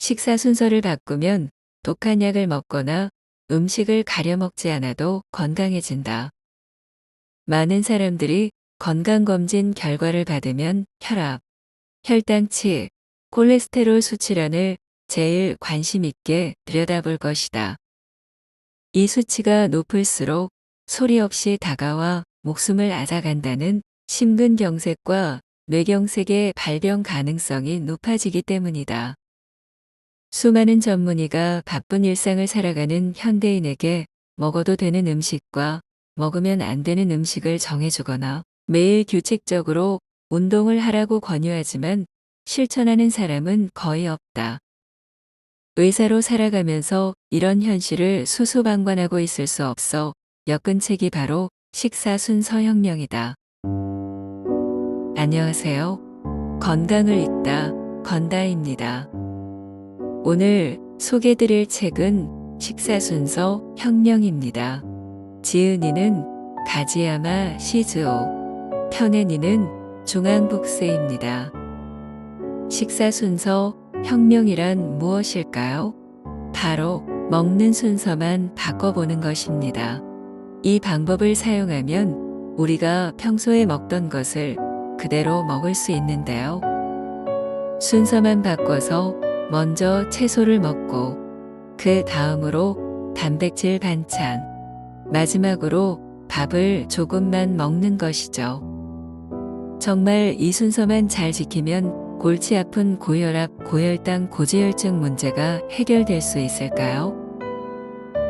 식사 순서를 바꾸면 독한 약을 먹거나 음식을 가려 먹지 않아도 건강해진다. 많은 사람들이 건강검진 결과를 받으면 혈압, 혈당치, 콜레스테롤 수치량을 제일 관심 있게 들여다볼 것이다. 이 수치가 높을수록 소리 없이 다가와 목숨을 앗아간다는 심근경색과 뇌경색의 발병 가능성이 높아지기 때문이다. 수많은 전문의가 바쁜 일상을 살아가는 현대인에게 먹어도 되는 음식과 먹으면 안 되는 음식을 정해주거나 매일 규칙적으로 운동을 하라고 권유하지만 실천하는 사람은 거의 없다. 의사로 살아가면서 이런 현실을 수수방관하고 있을 수 없어 엮은 책이 바로 식사 순서 혁명이다. 안녕하세요. 건강을 읽다 건다입니다. 오늘 소개드릴 책은 식사 순서 혁명입니다. 지은이는 가지야마 시즈오, 펴낸 중앙북스입니다. 식사 순서 혁명이란 무엇일까요? 바로 먹는 순서만 바꿔보는 것입니다. 이 방법을 사용하면 우리가 평소에 먹던 것을 그대로 먹을 수 있는데요. 순서만 바꿔서 먼저 채소를 먹고 그 다음으로 단백질 반찬, 마지막으로 밥을 조금만 먹는 것이죠. 정말 이 순서만 잘 지키면 골치 아픈 고혈압, 고혈당, 고지혈증 문제가 해결될 수 있을까요?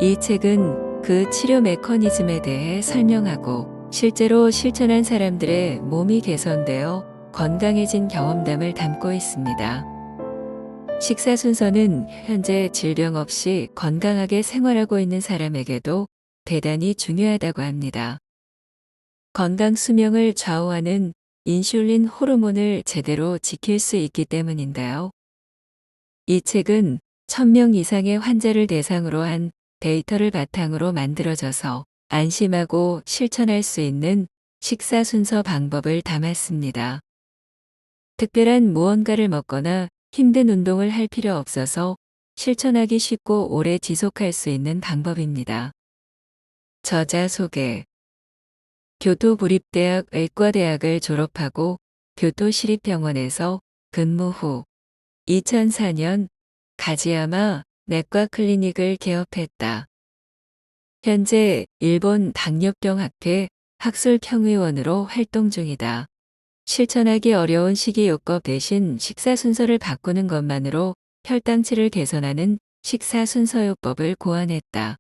이 책은 그 치료 메커니즘에 대해 설명하고 실제로 실천한 사람들의 몸이 개선되어 건강해진 경험담을 담고 있습니다. 식사 순서는 현재 질병 없이 건강하게 생활하고 있는 사람에게도 대단히 중요하다고 합니다. 건강 수명을 좌우하는 인슐린 호르몬을 제대로 지킬 수 있기 때문인데요. 이 책은 1000명 이상의 환자를 대상으로 한 데이터를 바탕으로 만들어져서 안심하고 실천할 수 있는 식사 순서 방법을 담았습니다. 특별한 무언가를 먹거나 힘든 운동을 할 필요 없어서 실천하기 쉽고 오래 지속할 수 있는 방법입니다. 저자 소개. 교토국립대학 의과대학을 졸업하고 교토시립병원에서 근무 후 2004년 가지야마 내과 클리닉을 개업했다. 현재 일본 당뇨병 학회 학술평의원으로 활동 중이다. 실천하기 어려운 식이요법 대신 식사 순서를 바꾸는 것만으로 혈당치를 개선하는 식사순서요법을 고안했다.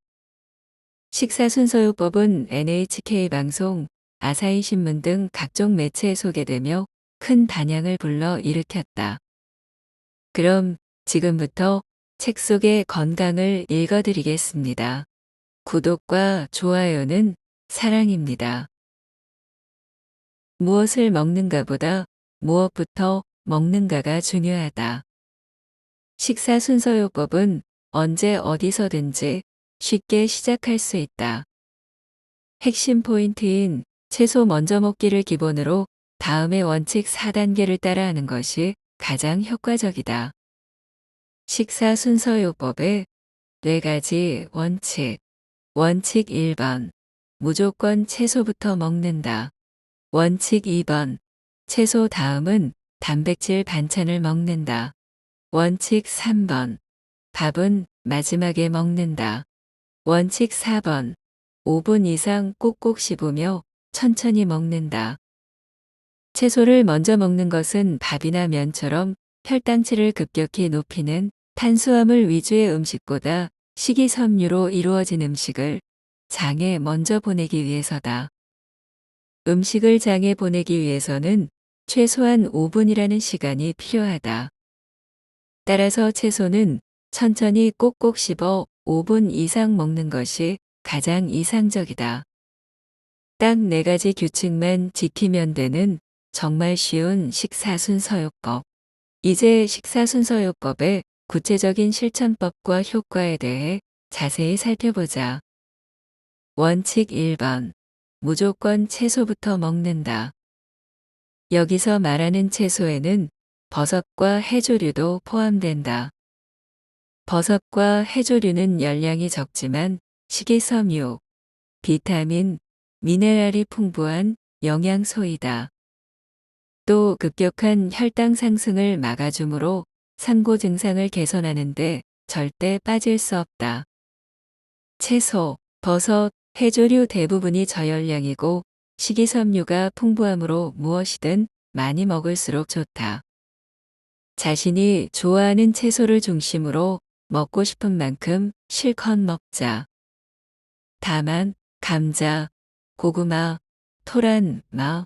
식사순서요법은 NHK 방송, 아사히 신문 등 각종 매체에 소개되며 큰 반향을 불러 일으켰다. 그럼 지금부터 책 속의 건강을 읽어드리겠습니다. 구독과 좋아요는 사랑입니다. 무엇을 먹는가보다 무엇부터 먹는가가 중요하다. 식사순서요법은 언제 어디서든지 쉽게 시작할 수 있다. 핵심 포인트인 채소 먼저 먹기를 기본으로 다음의 원칙 4단계를 따라하는 것이 가장 효과적이다. 식사순서요법의 4가지 원칙. 원칙 1번. 무조건 채소부터 먹는다. 원칙 2번. 채소 다음은 단백질 반찬을 먹는다. 원칙 3번. 밥은 마지막에 먹는다. 원칙 4번. 5분 이상 꼭꼭 씹으며 천천히 먹는다. 채소를 먼저 먹는 것은 밥이나 면처럼 혈당치를 급격히 높이는 탄수화물 위주의 음식보다 식이섬유로 이루어진 음식을 장에 먼저 보내기 위해서다. 음식을 장에 보내기 위해서는 최소한 5분이라는 시간이 필요하다. 따라서 채소는 천천히 꼭꼭 씹어 5분 이상 먹는 것이 가장 이상적이다. 딱 4가지 규칙만 지키면 되는 정말 쉬운 식사순서요법. 이제 식사순서요법의 구체적인 실천법과 효과에 대해 자세히 살펴보자. 원칙 1번. 무조건 채소부터 먹는다. 여기서 말하는 채소에는 버섯과 해조류도 포함된다. 버섯과 해조류는 열량이 적지만 식이섬유, 비타민, 미네랄이 풍부한 영양소이다. 또 급격한 혈당 상승을 막아주므로 상고 증상을 개선하는데 절대 빠질 수 없다. 채소, 버섯, 해조류 대부분이 저열량이고 식이섬유가 풍부하므로 무엇이든 많이 먹을수록 좋다. 자신이 좋아하는 채소를 중심으로 먹고 싶은 만큼 실컷 먹자. 다만 감자, 고구마, 토란, 마,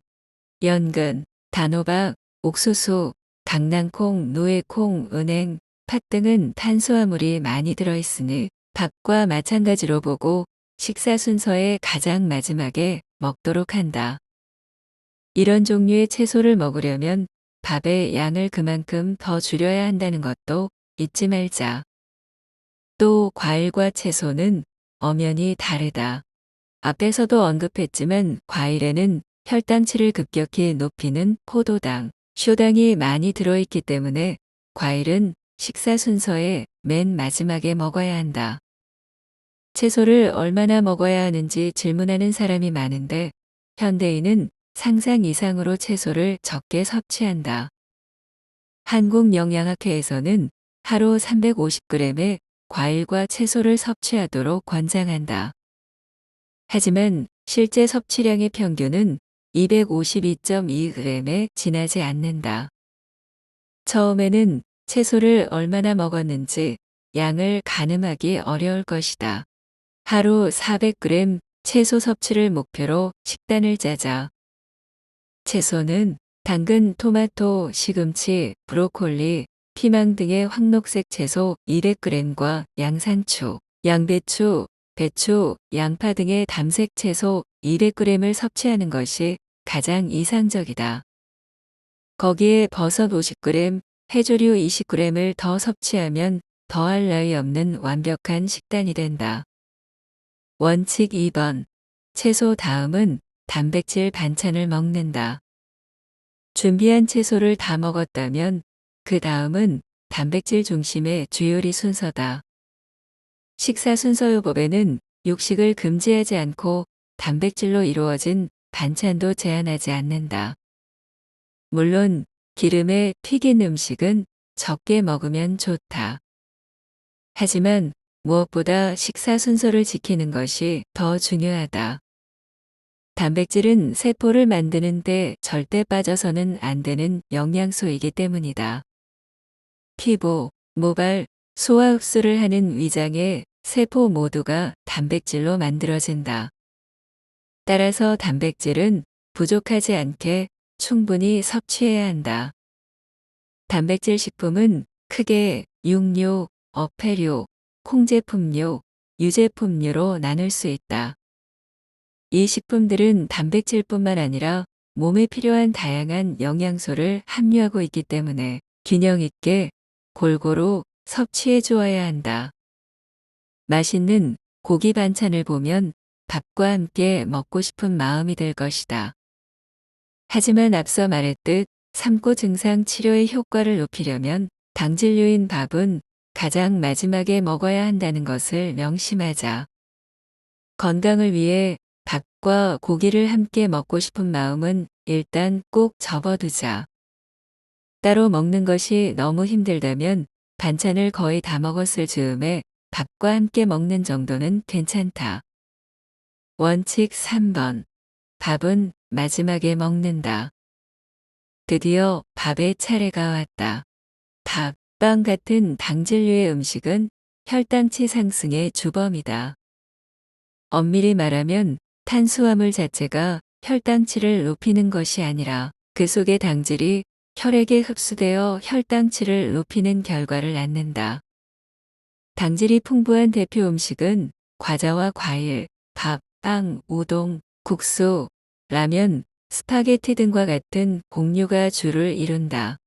연근, 단호박, 옥수수, 강낭콩, 노예콩, 은행, 팥 등은 탄수화물이 많이 들어있으니 밥과 마찬가지로 보고 식사 순서의 가장 마지막에 먹도록 한다. 이런 종류의 채소를 먹으려면 밥의 양을 그만큼 더 줄여야 한다는 것도 잊지 말자. 또 과일과 채소는 엄연히 다르다. 앞에서도 언급했지만 과일에는 혈당치를 급격히 높이는 포도당, 쇼당이 많이 들어있기 때문에 과일은 식사 순서의 맨 마지막에 먹어야 한다. 채소를 얼마나 먹어야 하는지 질문하는 사람이 많은데 현대인은 상상 이상으로 채소를 적게 섭취한다. 한국영양학회에서는 하루 350g의 과일과 채소를 섭취하도록 권장한다. 하지만 실제 섭취량의 평균은 252.2g에 지나지 않는다. 처음에는 채소를 얼마나 먹었는지 양을 가늠하기 어려울 것이다. 하루 400g 채소 섭취를 목표로 식단을 짜자. 채소는 당근, 토마토, 시금치, 브로콜리, 피망 등의 황록색 채소 200g과 양상추, 양배추, 배추, 양파 등의 담색 채소 200g을 섭취하는 것이 가장 이상적이다. 거기에 버섯 50g, 해조류 20g을 더 섭취하면 더할 나위 없는 완벽한 식단이 된다. 원칙 2번. 채소 다음은 단백질 반찬을 먹는다. 준비한 채소를 다 먹었다면 그 다음은 단백질 중심의 주요리 순서다. 식사 순서요법에는 육식을 금지하지 않고 단백질로 이루어진 반찬도 제한하지 않는다. 물론 기름에 튀긴 음식은 적게 먹으면 좋다. 하지만 무엇보다 식사 순서를 지키는 것이 더 중요하다. 단백질은 세포를 만드는 데 절대 빠져서는 안 되는 영양소이기 때문이다. 피부, 모발, 소화 흡수를 하는 위장의 세포 모두가 단백질로 만들어진다. 따라서 단백질은 부족하지 않게 충분히 섭취해야 한다. 단백질 식품은 크게 육류, 어패류, 콩제품류, 유제품류로 나눌 수 있다. 이 식품들은 단백질뿐만 아니라 몸에 필요한 다양한 영양소를 함유하고 있기 때문에 균형 있게 골고루 섭취해 주어야 한다. 맛있는 고기 반찬을 보면 밥과 함께 먹고 싶은 마음이 들 것이다. 하지만 앞서 말했듯 삼고 증상 치료의 효과를 높이려면 당진류인 밥은 가장 마지막에 먹어야 한다는 것을 명심하자. 건강을 위해 밥과 고기를 함께 먹고 싶은 마음은 일단 꼭 접어두자. 따로 먹는 것이 너무 힘들다면 반찬을 거의 다 먹었을 즈음에 밥과 함께 먹는 정도는 괜찮다. 원칙 3번. 밥은 마지막에 먹는다. 드디어 밥의 차례가 왔다. 밥, 빵 같은 당질류의 음식은 혈당치 상승의 주범이다. 엄밀히 말하면 탄수화물 자체가 혈당치를 높이는 것이 아니라 그 속의 당질이 혈액에 흡수되어 혈당치를 높이는 결과를 낳는다. 당질이 풍부한 대표 음식은 과자와 과일, 밥, 빵, 우동, 국수, 라면, 스파게티 등과 같은 곡류가 주를 이룬다.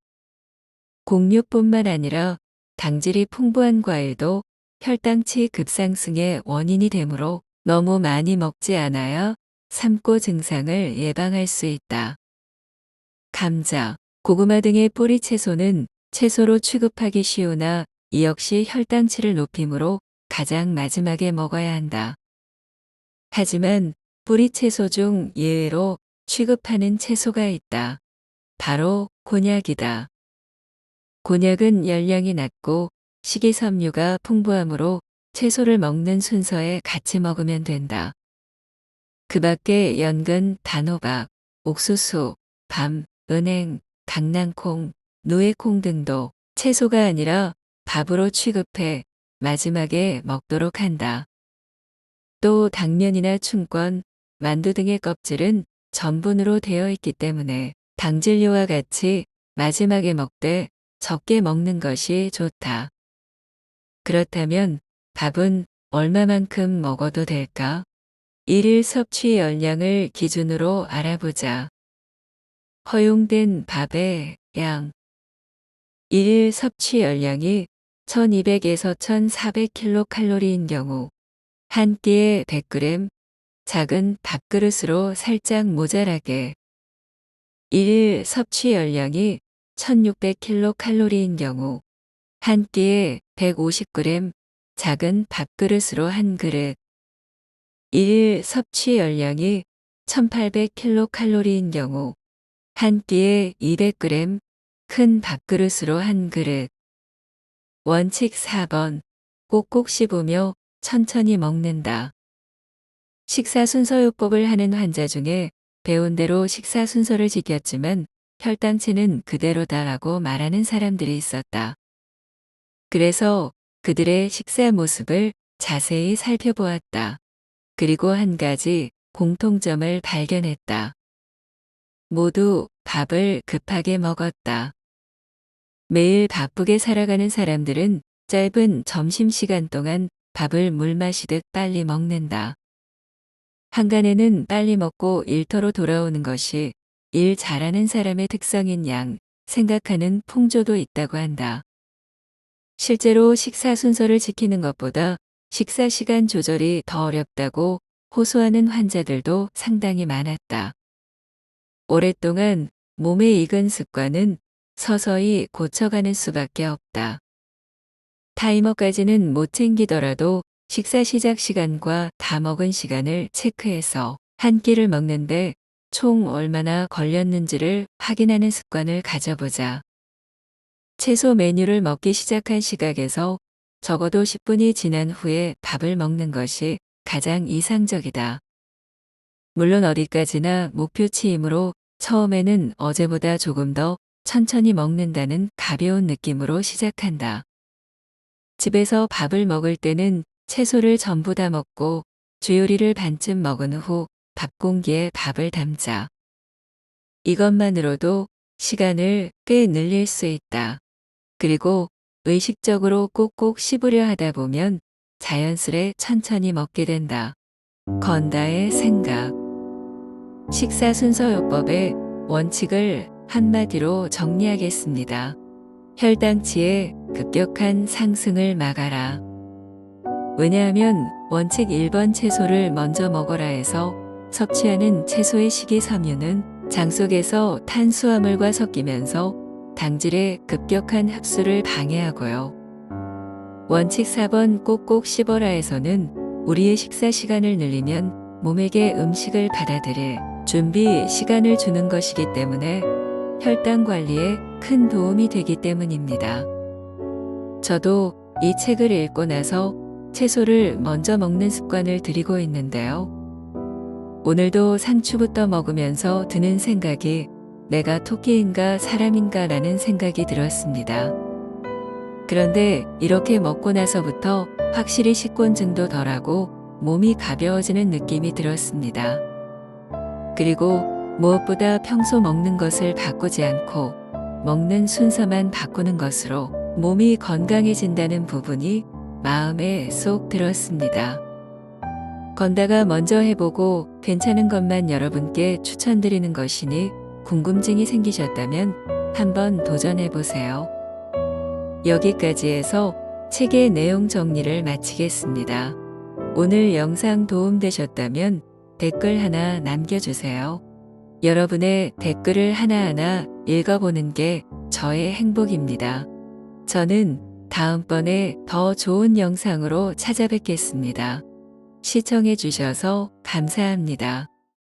곡류뿐만 아니라 당질이 풍부한 과일도 혈당치 급상승의 원인이 되므로 너무 많이 먹지 않아야 삼고 증상을 예방할 수 있다. 감자, 고구마 등의 뿌리 채소는 채소로 취급하기 쉬우나 이 역시 혈당치를 높이므로 가장 마지막에 먹어야 한다. 하지만 뿌리 채소 중 예외로 취급하는 채소가 있다. 바로 곤약이다. 곤약은 열량이 낮고 식이섬유가 풍부하므로 채소를 먹는 순서에 같이 먹으면 된다. 그 밖에 연근, 단호박, 옥수수, 밤, 은행, 강낭콩, 노예콩 등도 채소가 아니라 밥으로 취급해 마지막에 먹도록 한다. 또 당면이나 춘권, 만두 등의 껍질은 전분으로 되어 있기 때문에 당진료와 같이 마지막에 먹되 적게 먹는 것이 좋다. 그렇다면 밥은 얼마만큼 먹어도 될까? 일일 섭취 열량을 기준으로 알아보자. 허용된 밥의 양. 일일 섭취 열량이 1200에서 1400kcal인 경우 한 끼에 100g, 작은 밥그릇으로 살짝 모자라게. 일일 섭취 열량이 1600kcal인 경우 한 끼에 150g, 작은 밥그릇으로 한 그릇. 일일 섭취 열량이 1800kcal인 경우 한 끼에 200g, 큰 밥그릇으로 한 그릇. 원칙 4번. 꼭꼭 씹으며 천천히 먹는다. 식사 순서요법을 하는 환자 중에 배운 대로 식사 순서를 지켰지만 혈당치는 그대로다라고 말하는 사람들이 있었다. 그래서 그들의 식사 모습을 자세히 살펴보았다. 그리고 한 가지 공통점을 발견했다. 모두 밥을 급하게 먹었다. 매일 바쁘게 살아가는 사람들은 짧은 점심시간 동안 밥을 물 마시듯 빨리 먹는다. 한간에는 빨리 먹고 일터로 돌아오는 것이 일 잘하는 사람의 특성인 양 생각하는 풍조도 있다고 한다. 실제로 식사 순서를 지키는 것보다 식사 시간 조절이 더 어렵다고 호소하는 환자들도 상당히 많았다. 오랫동안 몸에 익은 습관은 서서히 고쳐가는 수밖에 없다. 타이머까지는 못 챙기더라도 식사 시작 시간과 다 먹은 시간을 체크해서 한 끼를 먹는데 총 얼마나 걸렸는지를 확인하는 습관을 가져보자. 채소 메뉴를 먹기 시작한 시각에서 적어도 10분이 지난 후에 밥을 먹는 것이 가장 이상적이다. 물론 어디까지나 목표치이므로 처음에는 어제보다 조금 더 천천히 먹는다는 가벼운 느낌으로 시작한다. 집에서 밥을 먹을 때는 채소를 전부 다 먹고 주요리를 반쯤 먹은 후 밥 공기에 밥을 담자. 이것만으로도 시간을 꽤 늘릴 수 있다. 그리고 의식적으로 꼭꼭 씹으려 하다 보면 자연스레 천천히 먹게 된다. 건다의 생각. 식사 순서요법의 원칙을 한마디로 정리하겠습니다. 혈당치의 급격한 상승을 막아라. 왜냐하면 원칙 1번 채소를 먼저 먹어라 해서 섭취하는 채소의 식이섬유는 장 속에서 탄수화물과 섞이면서 당질의 급격한 흡수를 방해하고요. 원칙 4번 꼭꼭 씹어라에서는 우리의 식사 시간을 늘리면 몸에게 음식을 받아들일 준비 시간을 주는 것이기 때문에 혈당 관리에 큰 도움이 되기 때문입니다. 저도 이 책을 읽고 나서 채소를 먼저 먹는 습관을 들이고 있는데요. 오늘도 상추부터 먹으면서 드는 생각이 내가 토끼인가 사람인가 라는 생각이 들었습니다. 그런데 이렇게 먹고 나서부터 확실히 식곤증도 덜하고 몸이 가벼워지는 느낌이 들었습니다. 그리고 무엇보다 평소 먹는 것을 바꾸지 않고 먹는 순서만 바꾸는 것으로 몸이 건강해진다는 부분이 마음에 쏙 들었습니다. 건다가 먼저 해보고 괜찮은 것만 여러분께 추천드리는 것이니 궁금증이 생기셨다면 한번 도전해보세요. 여기까지 해서 책의 내용 정리를 마치겠습니다. 오늘 영상 도움되셨다면 댓글 하나 남겨주세요. 여러분의 댓글을 하나하나 읽어보는 게 저의 행복입니다. 저는 다음번에 더 좋은 영상으로 찾아뵙겠습니다. 시청해 주셔서 감사합니다.